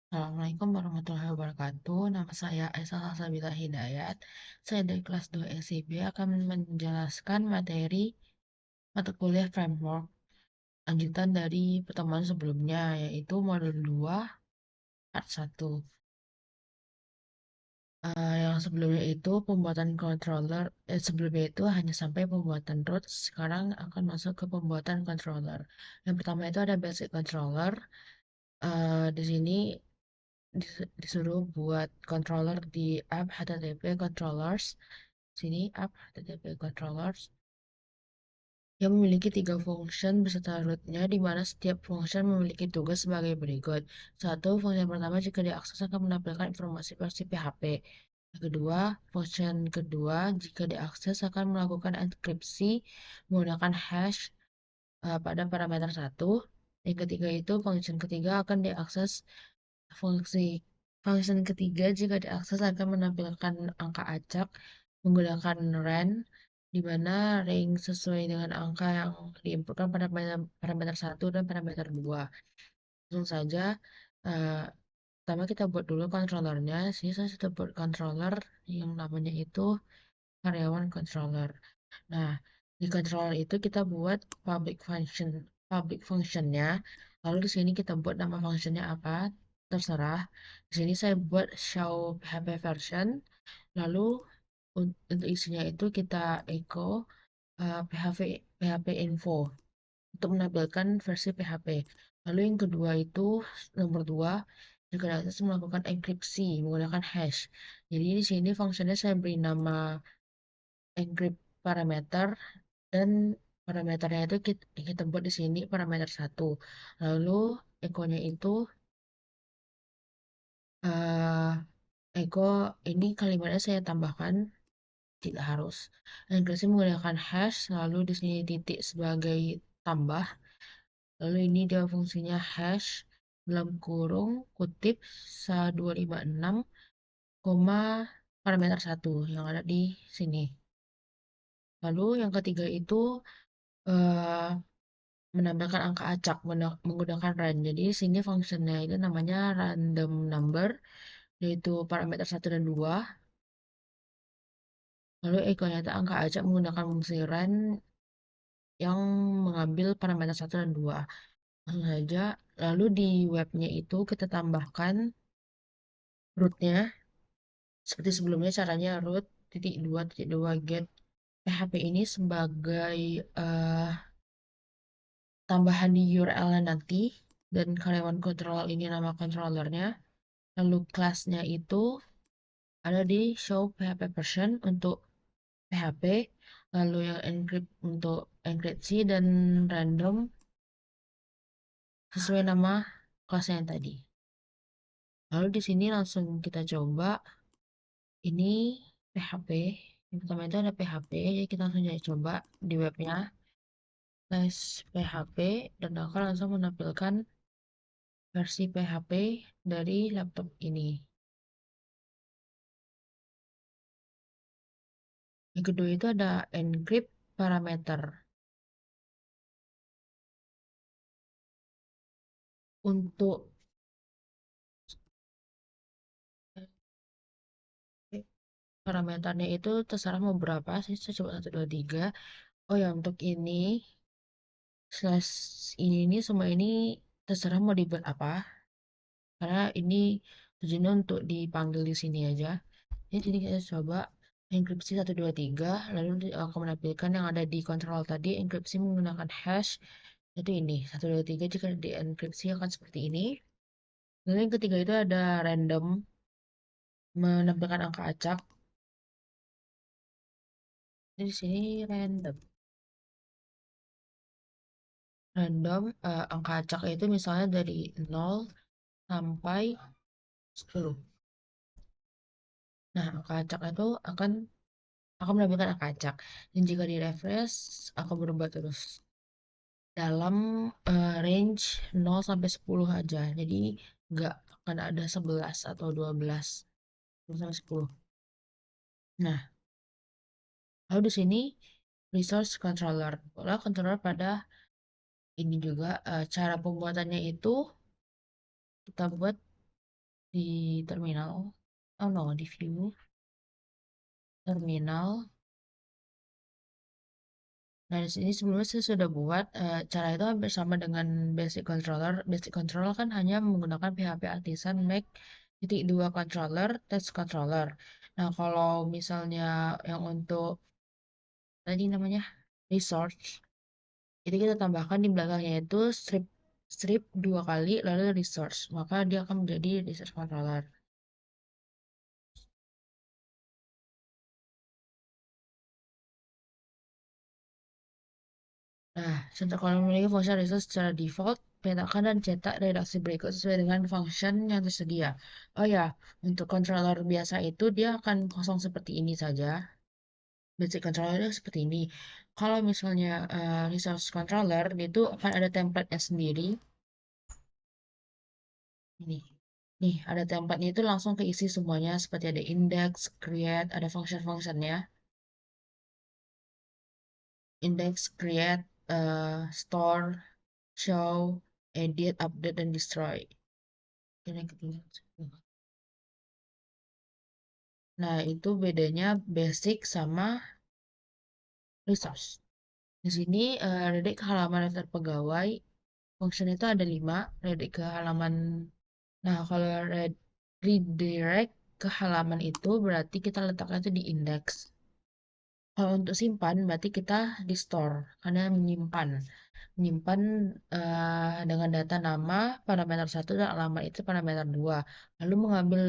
Assalamualaikum warahmatullahi wabarakatuh. Nama saya Esa Salsabila Hidayat. Saya dari kelas 2 SIB akan menjelaskan materi mata kuliah framework lanjutan dari pertemuan sebelumnya, yaitu modul 2 part 1. Yang sebelumnya itu pembuatan controller, sebelumnya itu hanya sampai pembuatan root, sekarang akan masuk ke pembuatan controller. Yang pertama itu ada basic controller. Di sini disuruh buat controller di app HTTP controllers. Sini app HTTP controllers yang memiliki 3 function beserta rootnya, di mana setiap function memiliki tugas sebagai berikut. Satu, function pertama jika diakses akan menampilkan informasi versi PHP. Yang kedua, function kedua jika diakses akan melakukan enkripsi menggunakan hash pada parameter 1. Yang ketiga itu function ketiga akan diakses fungsi function ketiga jika diakses akan menampilkan angka acak menggunakan ren, di mana range sesuai dengan angka yang diinputkan pada parameter 1 dan parameter 2. Langsung saja, eh, pertama kita buat dulu controllernya. Sini saya sudah buat controller yang namanya itu karyawan controller. Nah, di controller itu kita buat public functionnya. Lalu di sini kita buat nama functionnya apa, terserah. Di sini saya buat show PHP version. Lalu untuk isinya itu kita echo PHP info untuk menampilkan versi PHP. Lalu yang kedua itu nomor 2, jika akses melakukan enkripsi menggunakan hash. Jadi di sini fungsinya saya beri nama encrypt parameter, dan parameternya itu kita buat di sini parameter 1. Lalu echo-nya itu uh, echo ini kalimatnya saya tambahkan, tidak harus. Enkripsi menggunakan hash, lalu di sini titik sebagai tambah. Lalu ini dia fungsinya hash dalam kurung kutip 256, parameter 1 yang ada di sini. Lalu yang ketiga itu eh, menambahkan angka acak menggunakan ran. Jadi sini fungsinya itu namanya random number, yaitu parameter 1 dan 2. Lalu equal nyata angka acak menggunakan fungsi ran yang mengambil parameter 1 dan 2. Langsung saja. Lalu di webnya itu kita tambahkan rootnya seperti sebelumnya. Caranya root titik 2 titik 2 get PHP ini sebagai eh, tambahan di URL-nya nanti, dan karyawan control ini nama controllernya. Lalu kelasnya itu ada di show PHP version untuk PHP, lalu yang encrypt untuk enkripsi, dan random sesuai nama kelasnya yang tadi. Lalu di sini langsung kita coba ini PHP. Yang pertama itu ada PHP, jadi kita langsung coba di webnya tes PHP, dan akan langsung menampilkan versi PHP dari laptop ini. Yang kedua itu ada encrypt parameter. Untuk parameternya itu terserah mau berapa sih, saya coba 1, 2, 3. Oh ya, untuk ini slash ini semua ini terserah mau dibuat apa, karena ini tujuannya untuk dipanggil di sini aja. Jadi kita coba enkripsi 1, 2, 3, lalu akan menampilkan yang ada di kontrol tadi, enkripsi menggunakan hash. Jadi ini 1, 2, 3 jika di enkripsi akan seperti ini. Lalu yang ketiga itu ada random, menampilkan angka acak. Di sini random. Angka acak itu misalnya dari 0 sampai 10. Nah, angka acak itu akan menampilkan angka acak. Dan jika di refresh akan berubah terus dalam range 0 sampai 10 aja. Jadi nggak akan ada 11 atau 12, 0 sampai 10. Nah, lalu di sini resource controller. Pola controller pada ini juga cara pembuatannya itu kita buat di terminal. Oh no, di view terminal. Nah, di sini sebelumnya saya sudah buat cara itu hampir sama dengan basic controller. Basic controller kan hanya menggunakan PHP Artisan Make titik dua controller, test controller. Nah, kalau misalnya yang untuk tadi namanya resource, itu kita tambahkan di belakangnya itu strip strip dua kali lalu resource, maka dia akan menjadi resource controller. Nah, contoh kalau memiliki function resource secara default, petakan dan cetak redaksi berikut sesuai dengan function yang tersedia. Oh ya, untuk controller biasa itu dia akan kosong seperti ini saja. Basic controller itu seperti ini. Kalau misalnya resource controller, itu akan ada template-nya sendiri. Ini. Nih, ada template itu langsung keisi semuanya seperti ada index, create, ada function-functionnya. Index, create, store, show, edit, update, dan destroy. Ini ketinggalan. Nah, itu bedanya basic sama resource. Di sini redirect ke halaman daftar pegawai. Function itu ada 5. Redirect ke halaman. Nah, kalau redirect ke halaman itu berarti kita letaknya itu di index. Kalau untuk simpan berarti kita di store karena menyimpan. Menyimpan dengan data nama, parameter satu dan alamat itu parameter 2. Lalu mengambil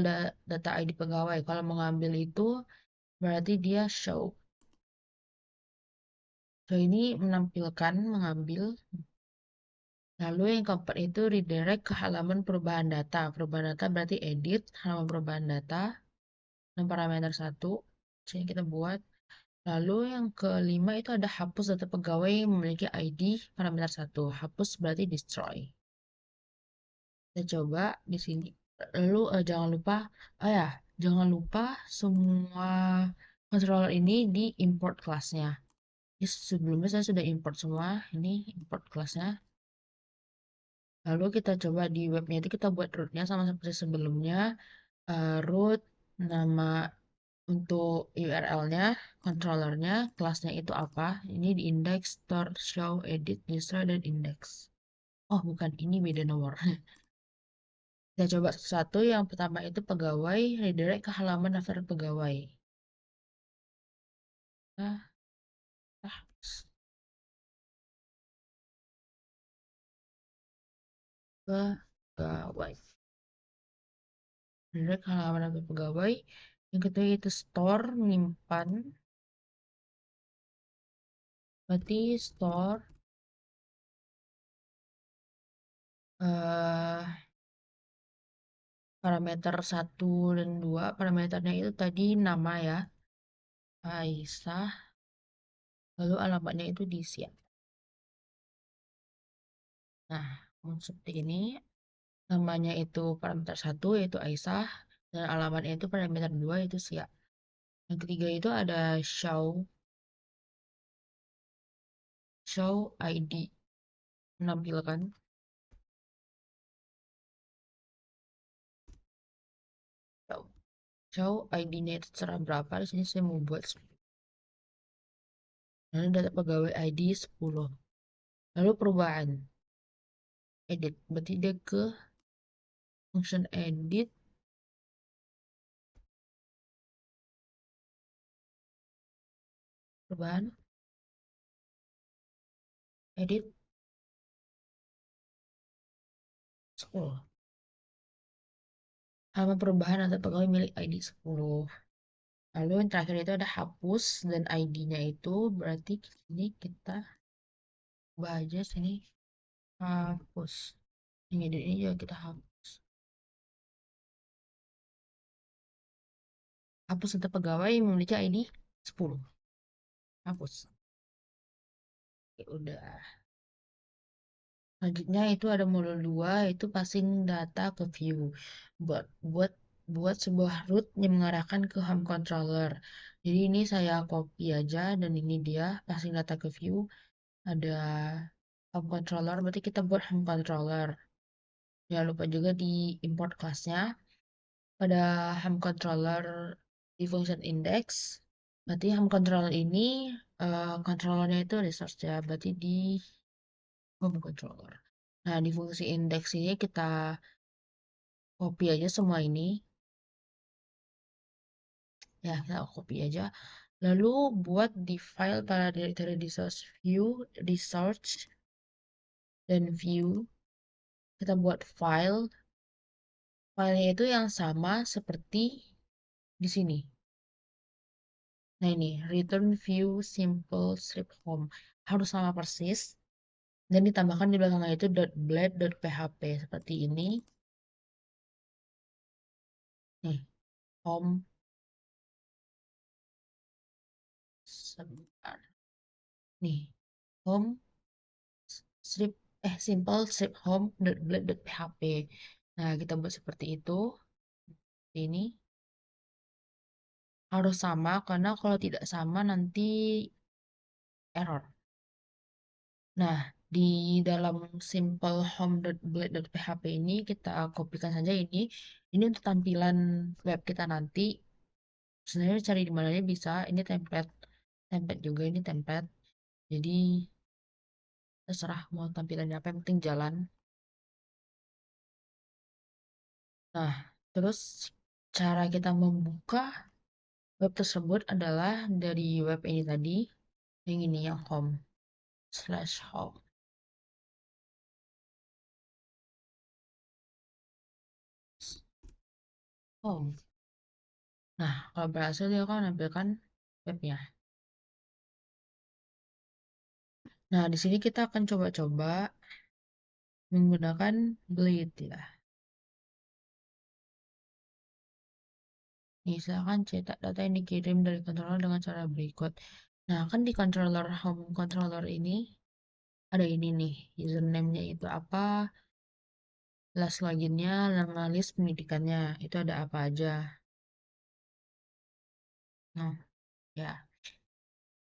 data ID pegawai. Kalau mengambil itu berarti dia show. So, ini menampilkan mengambil. Lalu yang keempat itu redirect ke halaman perubahan data. Perubahan data berarti edit, halaman perubahan data, dan parameter satu. Jadi kita buat. Lalu yang kelima itu ada hapus data pegawai yang memiliki ID parameter satu. Hapus berarti destroy. Kita coba di sini. Lalu jangan lupa, oh ya, jangan lupa semua controller ini di import kelasnya. Sebelumnya saya sudah import semua, ini import kelasnya. Lalu kita coba di webnya itu kita buat rootnya sama seperti sebelumnya. Root, nama untuk URL-nya, controllernya, kelasnya itu apa. Ini di index, store, show, edit, destroy, dan index. Oh bukan, ini beda nomor. Kita coba satu-satu. Yang pertama itu pegawai, redirect ke halaman daftar pegawai. Nah, ah, pegawai. Redirect ke halaman daftar pegawai. Yang ketiga itu store, menyimpan. Berarti store eh parameter satu dan 2. Parameternya itu tadi nama ya, Aisyah. Lalu alamatnya itu di Siak. Nah, seperti ini. Namanya itu parameter satu yaitu Aisyah. Dan alamatnya itu parameter 2 yaitu Siak. Yang ketiga itu ada show ID. Menampilkan show. Show ID-nya itu terserah berapa. Di sini saya mau buat 10. Lalu data pegawai ID 10. Lalu perubahan. Edit. Berarti dia ke function edit. Perubahan. Edit 10. Halaman perubahan atau pegawai milik ID 10. Lalu yang terakhir itu ada hapus dan ID-nya itu berarti ini kita ubah aja sini hapus. Ini juga kita hapus. Hapus untuk pegawai yang memiliki ID 10. Hapus. Oke, udah. Selanjutnya itu ada modul 2 itu passing data ke view. Buat buat buat sebuah root yang mengarahkan ke home controller. Jadi ini saya copy aja dan ini dia passing data ke view. Ada home controller, berarti kita buat home controller. Jangan lupa juga di import kelasnya. pada ham controller di function index. Berarti ham controller ini controllernya itu resource ya, berarti di home controller. Nah, di fungsi index ini kita copy aja semua ini. Ya, kita copy aja. Lalu buat di file pada directory resource view, research, dan view. Kita buat file. Filenya itu yang sama seperti di sini. Nah ini, return view simple strip home. Harus sama persis. Dan ditambahkan di belakangnya itu .blade.php seperti ini. Nih, home. Sebentar. Nih, home strip simple strip home.blade.php. Nah, kita buat seperti itu. Ini harus sama karena kalau tidak sama nanti error. Nah, di dalam simple home.blade.php ini kita kopikan saja ini. Ini untuk tampilan web kita nanti. Sebenarnya cari di mananya bisa. Ini template, template juga ini template. Jadi terserah mau tampilannya apa, yang penting jalan. Nah, terus cara kita membuka web tersebut adalah dari web ini tadi, yang ini yang home/home. Home. Nah, kalau berhasil dia akan menampilkan webnya. Nah, di sini kita akan coba-coba menggunakan Blade ya. Misalkan cetak data yang dikirim dari controller dengan cara berikut. Nah, kan di controller home controller ini ada ini nih, username-nya itu apa, last loginnya, nama list pendidikannya, itu ada apa aja. Nah, ya.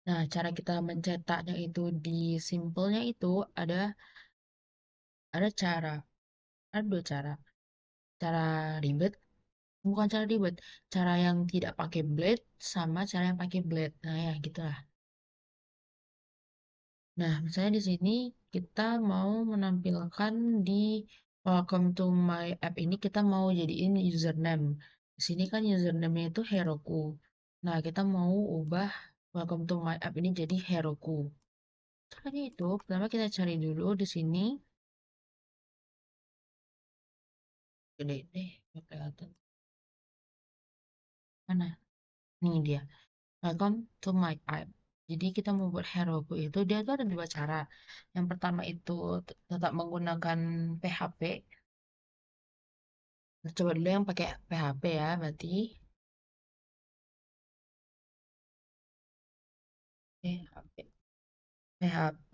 Nah, cara kita mencetaknya itu di simpelnya itu ada cara, ada dua cara. Cara ribet, bukan cara ribet, cara yang tidak pakai blade sama cara yang pakai blade. Nah, ya gitulah. Nah, misalnya di sini kita mau menampilkan di welcome to my app ini kita mau jadiin username. Di sini kan username-nya itu Heroku. Nah, kita mau ubah welcome to my app ini jadi Heroku. Caranya itu, pertama kita cari dulu di sini. Gede deh, nggak kelihatan. Mana? Ini dia. Welcome to my app. Jadi kita membuat Heroku itu dia tuh ada dua cara. Yang pertama itu tetap menggunakan PHP. Coba dulu yang pakai PHP ya, berarti PHP. PHP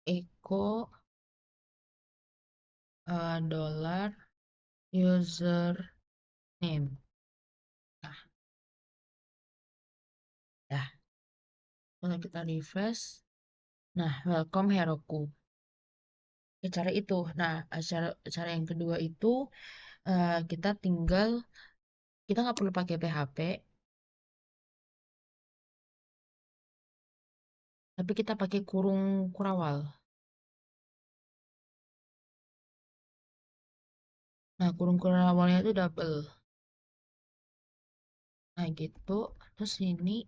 echo dollar username. Nah, ya. Kalau kita refresh, nah welcome Heroku. Cara itu. Nah, cara yang kedua itu kita tinggal kita nggak perlu pakai PHP, tapi kita pakai kurung kurawal. Nah, kurung kurawalnya itu double. Nah, gitu. Terus ini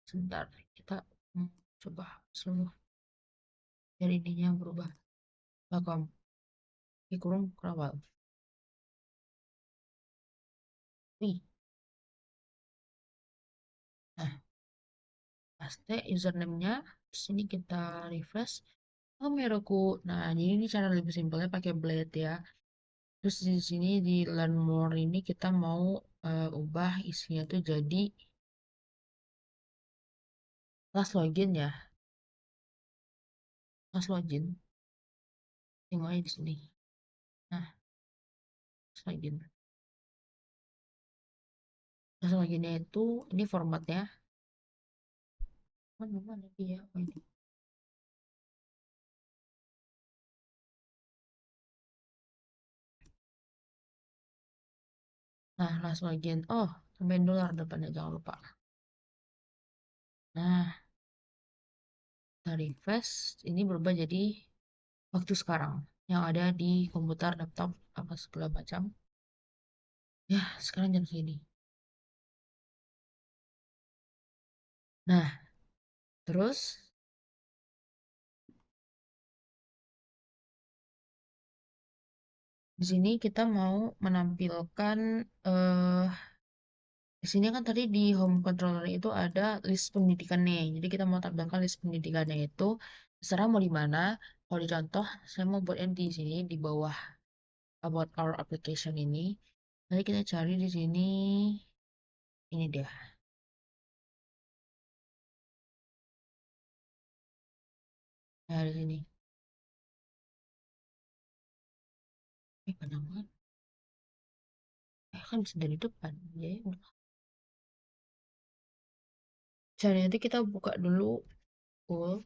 sebentar kita coba seluruh dari ininya berubah. Welcome. Di kurung kurawal. Wih. Nah, paste username-nya. Sini kita refresh. Oh, Meroku. Nah, jadi ini cara lebih simpelnya pakai Blade ya. Terus di sini di learn more ini kita mau ubah isinya tuh jadi kelas login ya. Kelas login. Tengok aja di sini. Nah, kelas login. Kelas loginnya itu ini formatnya. Mana dia? Oh, ini. Nah, last login. Oh, tambahin dolar depannya, jangan lupa. Nah, kita refresh. Ini berubah jadi waktu sekarang. Yang ada di komputer, laptop, apa segala macam. Ya, sekarang jam segini. Nah, terus di sini kita mau menampilkan eh di sini kan tadi di home controller itu ada list pendidikannya. Jadi kita mau tampilkan list pendidikannya itu terserah mau di mana. Kalau di contoh, saya mau buatnya di sini di bawah about our application ini. Jadi kita cari di sini ini dia. Nah, di sini. Panjang banget. Kan bisa dari depan. Ya, udah. Cari nanti kita buka dulu. Oh,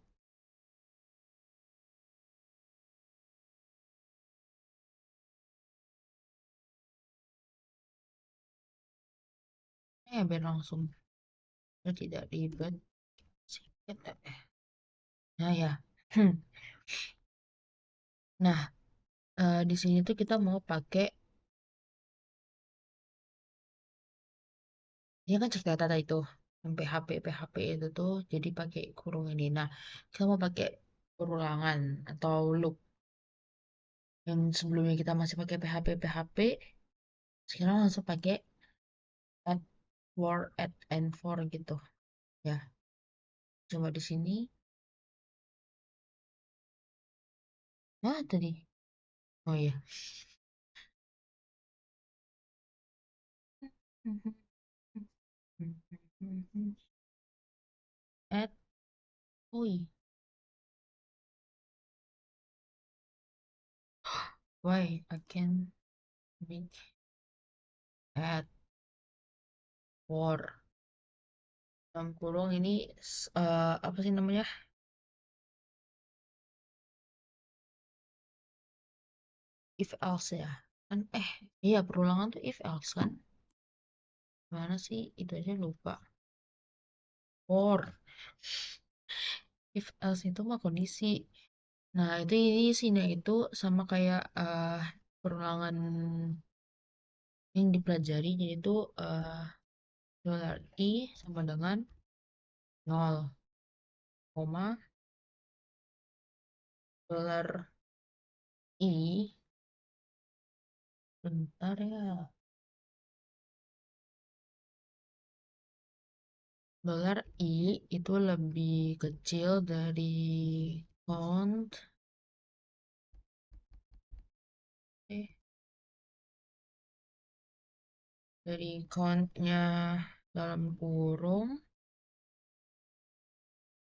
biar langsung. Biar tidak ribet. Sedikit. Nah ya. Nah, di sini tuh kita mau pakai dia kan cek data itu yang PHP PHP itu tuh jadi pakai kurung ini. Nah, kita mau pakai perulangan atau loop yang sebelumnya kita masih pakai PHP PHP, sekarang langsung pakai add for add and for gitu. Ya, coba di sini. Nah, tadi. Oh iya. Add. Oh iya. Why I can make add for dalam kurung ini apa sih namanya? If else ya. Kan iya perulangan tuh if else kan. Mana sih? Itu aja lupa. For. If else itu mah kondisi. Nah, itu ini sini itu sama kayak perulangan yang dipelajari yaitu dollar i sama dengan 0, koma dolar i bentar ya. Dolar i itu lebih kecil dari count eh dari countnya dalam kurung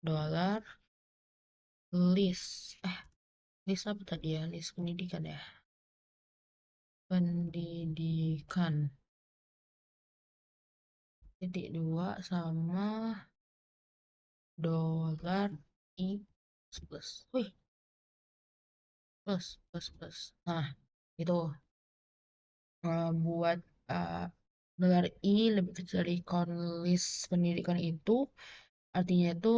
dolar list list apa tadi ya, list pendidikan ya, pendidikan titik dua sama dolar i plus wih plus nah itu buat uh, dolar i lebih kecil dari count list pendidikan itu artinya itu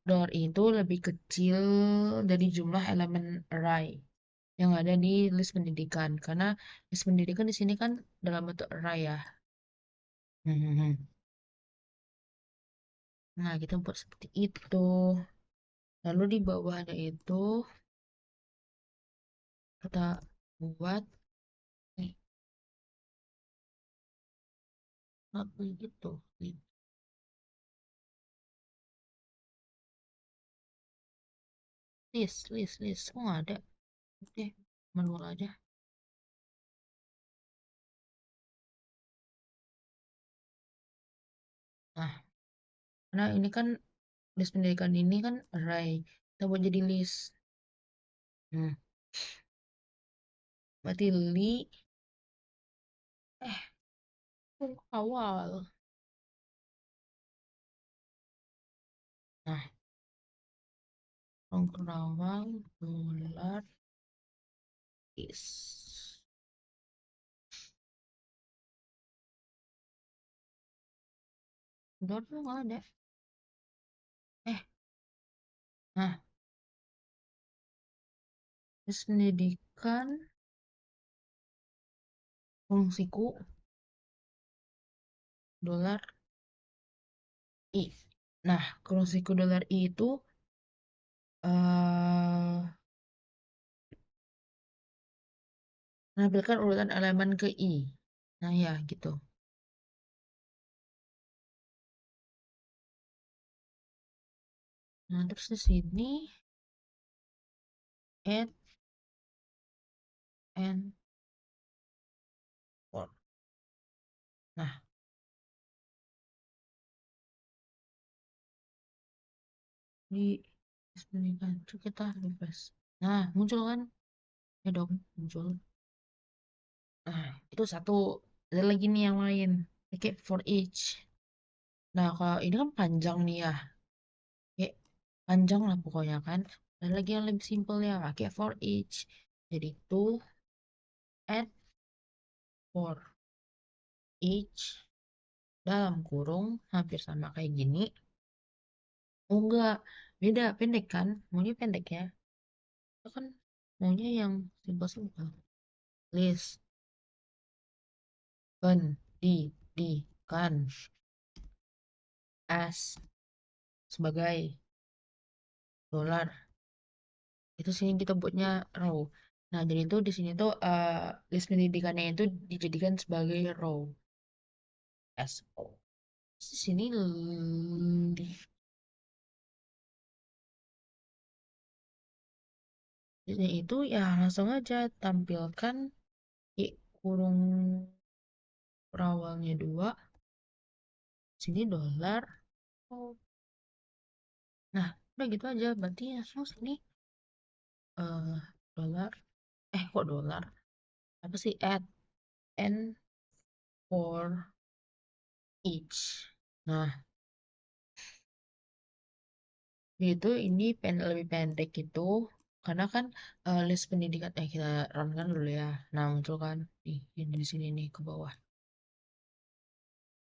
dolar i itu lebih kecil dari jumlah elemen array yang ada di list pendidikan karena list pendidikan di sini kan dalam bentuk array ya. Nah, kita buat seperti itu. Lalu di bawahnya itu kita buat nih, not begitu. List. Oh, nggak ada. Oke, manual aja. Nah, karena ini kan list pendidikan ini kan array. Kita buat jadi list. Hmm, berarti eh, awal. Nah, awal dolar is. Dolar tuh nggak ada. Eh, nah, terus pendidikan fungsiku dolar I. Nah, fungsiku dolar I itu menampilkan urutan elemen ke I. Nah, ya gitu. Nah, terus di sini add and for. Nah, di pendidikan itu kita refresh. Nah, muncul kan? Ya dong, muncul. Nah, itu satu. Ada lagi nih yang lain. Pakai for each. Nah, kalau ini kan panjang nih ya. Kayak panjang lah pokoknya kan. Ada lagi yang lebih simpel ya. Pakai for each. Jadi itu add for each dalam kurung hampir sama kayak gini. Oh enggak, beda pendek kan? Maunya pendek ya. Itu kan maunya yang simpel-simpel. List pendidikan as sebagai dolar. Itu sini kita buatnya row. Nah, jadi itu di sini tuh list pendidikannya itu dijadikan sebagai row. SO. Di sini di sini itu ya langsung aja tampilkan I kurung perawalnya 2, sini dolar. Oh. Nah, udah gitu aja. Berarti ya langsung sini eh dolar. Kok dolar? Apa sih add n for each. Nah, itu ini lebih pendek gitu karena kan list pendidikan kita run kan dulu ya. Nah, muncul kan ini di sini nih ke bawah.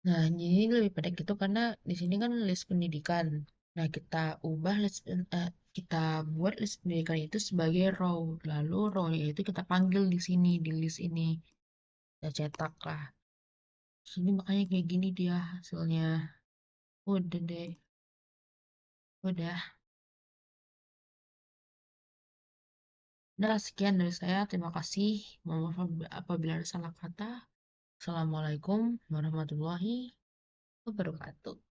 Nah, jadi lebih pendek gitu karena di sini kan list pendidikan. Nah, kita ubah kita buat list pendidikan itu sebagai row. Lalu row-nya itu kita panggil di sini di list ini. Kita cetak lah. Sini makanya kayak gini dia hasilnya. Udah deh. Udah. Udah sekian dari saya. Terima kasih. Mohon maaf apabila ada salah kata. Assalamualaikum warahmatullahi wabarakatuh.